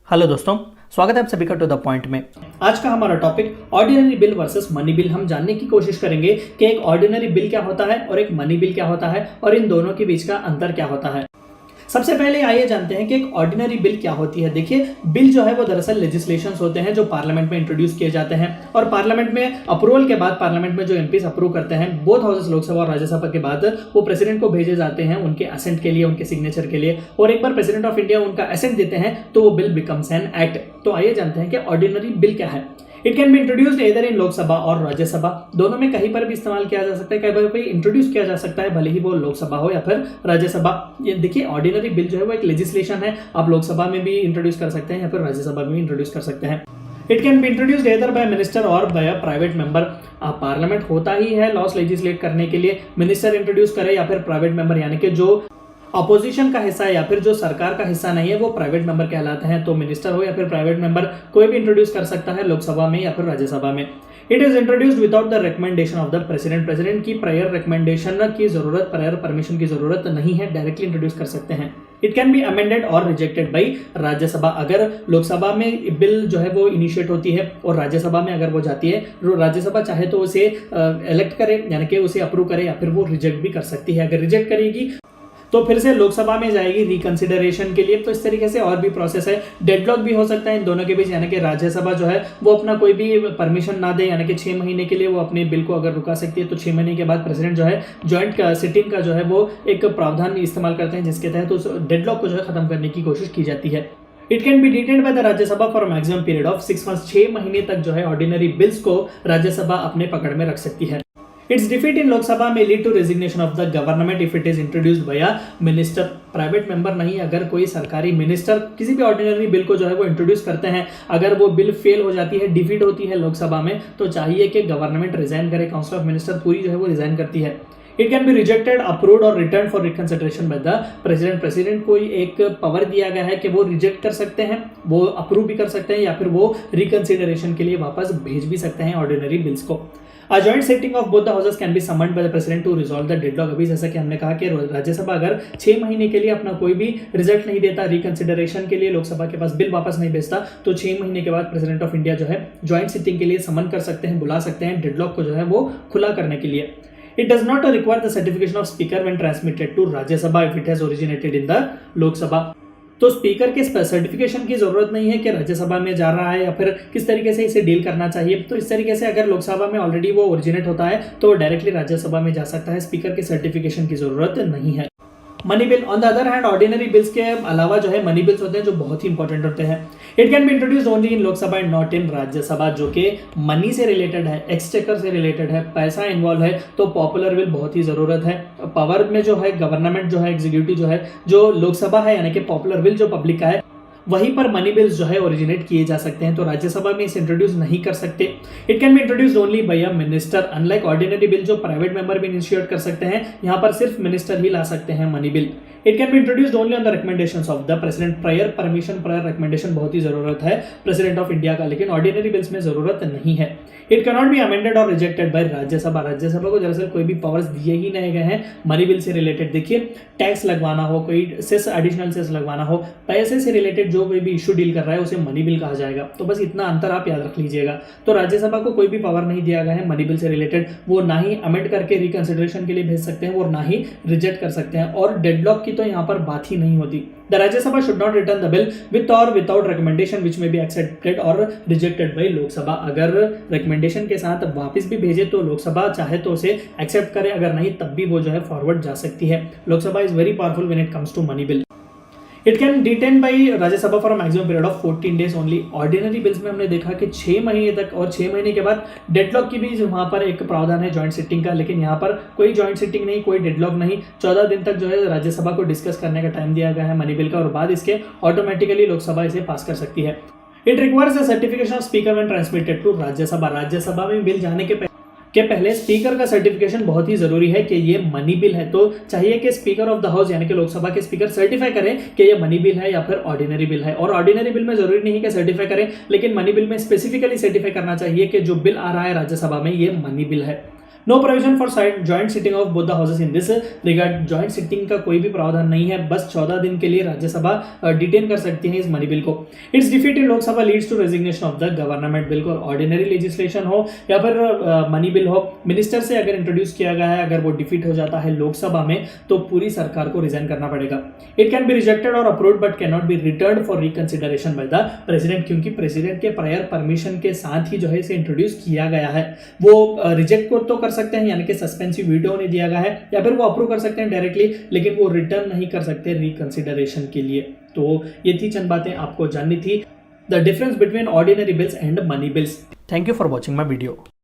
Hello दोस्तों, स्वागत है आप सभी का टू द पॉइंट में। आज का हमारा topic ordinary bill versus money bill. हम जानने की कोशिश करेंगे कि एक ऑर्डिनरी बिल क्या होता है और एक मनी बिल क्या होता है और इन दोनों के बीच का अंतर क्या होता है। सबसे पहले आइए जानते हैं कि एक ऑर्डिनरी बिल क्या होती है। देखिए, बिल जो है वो दरअसल लेजिस्लेशंस होते हैं जो पार्लियामेंट में इंट्रोड्यूस किए जाते हैं और पार्लियामेंट में अप्रूवल के बाद पार्लियामेंट में जो एमपीस अप्रूव करते हैं बोथ हाउसेस लोकसभा और राज्यसभा के बाद वो प्रेसिडेंट को भेजे जाते हैं उनके असेंट के लिए, उनके सिग्नेचर के लिए। और एक बार प्रेसिडेंट ऑफ इंडिया उनका असेंट देते हैं तो वो बिल बिकम्स एन एक्ट। तो आइए जानते हैं कि ऑर्डिनरी बिल क्या है। It can be introduced either in Lok Sabha और राज्यसभा, दोनों में कहीं पर भी इस्तेमाल किया जा सकता है, कहीं पर भी इंट्रोड्यूस किया जा सकता है, भले ही वो लोकसभा हो या फिर राज्यसभा। ये देखिए, ऑर्डिनरी बिल जो है वो एक लेजिस्लेशन है। आप लोकसभा में भी इंट्रोड्यूस कर सकते हैं या फिर राज्यसभा में भी इंट्रोड्यूस कर सकते हैं। It can be introduced either by minister और बाय प्राइवेट मेंबर। पार्लियामेंट होता ही है लॉस लेजिस्लेट करने के लिए, मिनिस्टर इंट्रोड्यूस करे या फिर प्राइवेट मेंबर, यानी कि जो अपोजिशन का हिस्सा है या फिर जो सरकार का हिस्सा नहीं है वो प्राइवेट मेंबर कहलाते हैं। तो मिनिस्टर हो या फिर प्राइवेट मेंबर कोई भी इंट्रोड्यूस कर सकता है लोकसभा में या फिर राज्यसभा में। It is introduced without the recommendation of the president. President की प्रायर रिकमेंडेशन की जरूरत, प्रायर परमिशन की जरूरत नहीं है, डायरेक्टली इंट्रोड्यूस कर सकते हैं। इट कैन बी अमेंडेड और रिजेक्टेड बाई राज्यसभा। अगर लोकसभा में बिल जो है वो इनिशिएट होती है और राज्यसभा में अगर वो जाती है, राज्यसभा चाहे तो उसे इलेक्ट करे यानी कि उसे अप्रूव करे या फिर वो रिजेक्ट भी कर सकती है। अगर रिजेक्ट करेगी तो फिर से लोकसभा में जाएगी रिकंसिडरेशन के लिए। तो इस तरीके से और भी प्रोसेस है। डेडलॉक भी हो सकता है इन दोनों के बीच, यानी कि राज्यसभा जो है वो अपना कोई भी परमिशन ना दे, यानी कि 6 महीने के लिए वो अपने बिल को अगर रुका सकती है तो 6 महीने के बाद प्रेसिडेंट जो है ज्वाइंट सिटिंग का जो है वो एक प्रावधान इस्तेमाल करते हैं जिसके तहत उस डेडलॉक को जो है खत्म करने की कोशिश की जाती है। It can B detained by the Rajya Sabha for maximum period of 6 months. 6 महीने तक जो है ऑर्डिनरी बिल्स को राज्यसभा अपने पकड़ में रख सकती है। Its defeat in Lok Sabha may lead to resignation of the government if it is introduced by a minister। Private member नहीं, अगर कोई सरकारी मिनिस्टर किसी भी ऑर्डिनरी बिल को जो है वो इंट्रोड्यूस करते हैं, अगर वो बिल फेल हो जाती है, डिफीट होती है लोकसभा में, तो चाहिए कि गवर्नमेंट रिजाइन करे, काउंसिल ऑफ मिनिस्टर पूरी जो है वो रिजाइन करती है। It can be rejected, approved और return for reconsideration by the president. President को एक पावर दिया गया है कि वो रिजेक्ट कर सकते हैं, वो अप्रूव भी कर सकते हैं या फिर वो रिकंसिडरेशन के लिए वापस भेज भी सकते हैं ऑर्डिनरी बिल्स को। A joint sitting of both the houses can be summoned by the president to resolve the deadlock। अभी जैसा कि हमने कहा कि राज्यसभा अगर 6 महीने के लिए अपना कोई भी रिजल्ट नहीं देता रिकंसिडरेशन के लिए, लोकसभा के पास बिल वापस नहीं भेजता, तो 6 महीने के बाद प्रेसिडेंट ऑफ इंडिया जो है ज्वाइंट सिटिंग के लिए समन कर सकते हैं, बुला सकते हैं डेडलॉक को जो है वो खुला करने के लिए। It does not require the certification of speaker when transmitted to Rajya Sabha if it has originated in the Lok Sabha। तो स्पीकर के सर्टिफिकेशन की जरूरत नहीं है कि राज्यसभा में जा रहा है या फिर किस तरीके से इसे डील करना चाहिए। तो इस तरीके से अगर लोकसभा में ऑलरेडी वो ओरिजिनेट होता है तो डायरेक्टली राज्यसभा में जा सकता है, स्पीकर के सर्टिफिकेशन की जरूरत नहीं है। Money bill on the other hand, ordinary bills के अलावा जो है मनी बिल्स होते हैं जो बहुत ही इंपॉर्टेंट होते हैं। It can be introduced only in Lok Sabha and not in Rajya Sabha, जो कि मनी से रिलेटेड है, एक्सचेकर से रिलेटेड है, पैसा इन्वॉल्व है, तो पॉपुलर बिल बहुत ही जरूरत है। पावर में जो है गवर्नमेंट जो है, एग्जीक्यूटिव जो है, जो लोकसभा है यानी कि पॉपुलर बिल जो पब्लिक का है, वहीं पर मनी बिल्स जो है ओरिजिनेट किए जा सकते हैं। तो राज्यसभा में इसे इंट्रोड्यूस नहीं कर सकते। It can be introduced only by a minister, unlike ordinary bill जो प्राइवेट मेंबर भी इनिशिएट कर सकते हैं, यहाँ पर सिर्फ मिनिस्टर ही ला सकते हैं money bill. It can be introduced only on the recommendations of the president. Prior permission, prior recommendation बहुत ही जरूरत है प्रेसिडेंट ऑफ इंडिया का, लेकिन ऑर्डिनरी बिल्स में जरूरत नहीं है। It can not be amended और रिजेक्टेड बाय राज्यसभा। राज्यसभा को दरअसल कोई भी पावर्स दिए ही नहीं गए हैं मनी बिल से रिलेटेड। देखिए, टैक्स लगवाना हो, कोई सेस, एडिशनल सेस लगवाना हो, पैसे से रिलेटेड जो कोई भी इशू डील कर रहा है उसे मनी बिल कहा जाएगा। तो बस इतना अंतर आप याद रख लीजिएगा। तो राज्यसभा को कोई भी पावर नहीं दिया गया है मनी बिल से रिलेटेड, वो ना ही अमेंड करके रिकंसिडरेशन के लिए भेज सकते हैं और ना ही रिजेक्ट कर सकते हैं, और डेडलॉक की तो यहाँ पर बात ही नहीं होती। The Rajya Sabha should not return the bill with और विदाउट रिकमेंडेशन विच में बी एक्सेप्टेड और रिजेक्टेड बाई लोकसभा। अगर रिकमेंडेशन के साथ वापस भी भेजे तो लोकसभा चाहे तो उसे एक्सेप्ट करे, अगर नहीं तब भी वो जो है फॉरवर्ड जा सकती है। Lok Sabha is very powerful when it comes to money bill. It can detain by Rajya Sabha for maximum period of 14 days only. Ordinary bills में हमने देखा कि 6 महीने तक, और 6 महीने के बाद डेडलॉक की भी वहां पर एक प्रावधान है ज्वाइंट सिटिंग का, लेकिन यहाँ पर कोई ज्वाइंट सिटिंग नहीं, कोई डेडलॉक नहीं। 14 दिन तक जो है राज्यसभा को डिस्कस करने का टाइम दिया गया है मनी बिल का, और बाद इसके ऑटोमेटिकली लोकसभा इसे पास कर सकती है। It requires a certification of speaker when transmitted to Rajya Sabha. Rajya Sabha में बिल जाने के पहले स्पीकर का सर्टिफिकेशन बहुत ही जरूरी है कि ये मनी बिल है। तो चाहिए कि स्पीकर ऑफ द हाउस यानी कि लोकसभा के स्पीकर सर्टिफाई करें कि ये मनी बिल है या फिर ऑर्डिनरी बिल है। और ऑर्डिनरी बिल में जरूरी नहीं कि सर्टिफाई करें, लेकिन मनी बिल में स्पेसिफिकली सर्टिफाई करना चाहिए कि जो बिल आ रहा है राज्यसभा में ये मनी बिल है। No provision for joint sitting of both the houses in this regard. Joint sitting का कोई भी प्रावधान नहीं है, बस 14 दिन के लिए राज्यसभा डिटेन कर सकती है इस मनी बिल को। It's defeat in Lok Sabha leads to resignation of the government. Bill को ऑर्डिनरी लेजिस्लेशन हो या फिर मनी बिल हो, मिनिस्टर से अगर इंट्रोड्यूस किया गया है, अगर वो डिफीट हो जाता है लोकसभा में तो पूरी सरकार को रिजाइन करना पड़ेगा। इट कैन बी रिजेक्टेड और approved but can not be returned for reconsideration by the president, क्योंकि प्रेसिडेंट के प्रायर परमिशन के साथ ही जो है इसे इंट्रोड्यूस किया गया है। वो रिजेक्ट को तो कर सकते हैं, यानी कि सस्पेंसिव वीटो उन्हें दिया गया है, या फिर वो अप्रूव कर सकते हैं डायरेक्टली, लेकिन वो रिटर्न नहीं कर सकते रिकंसिडरेशन के लिए। तो ये थी चंद बातें आपको जाननी थी, the difference between ordinary bills and money bills. Thank you for watching my video.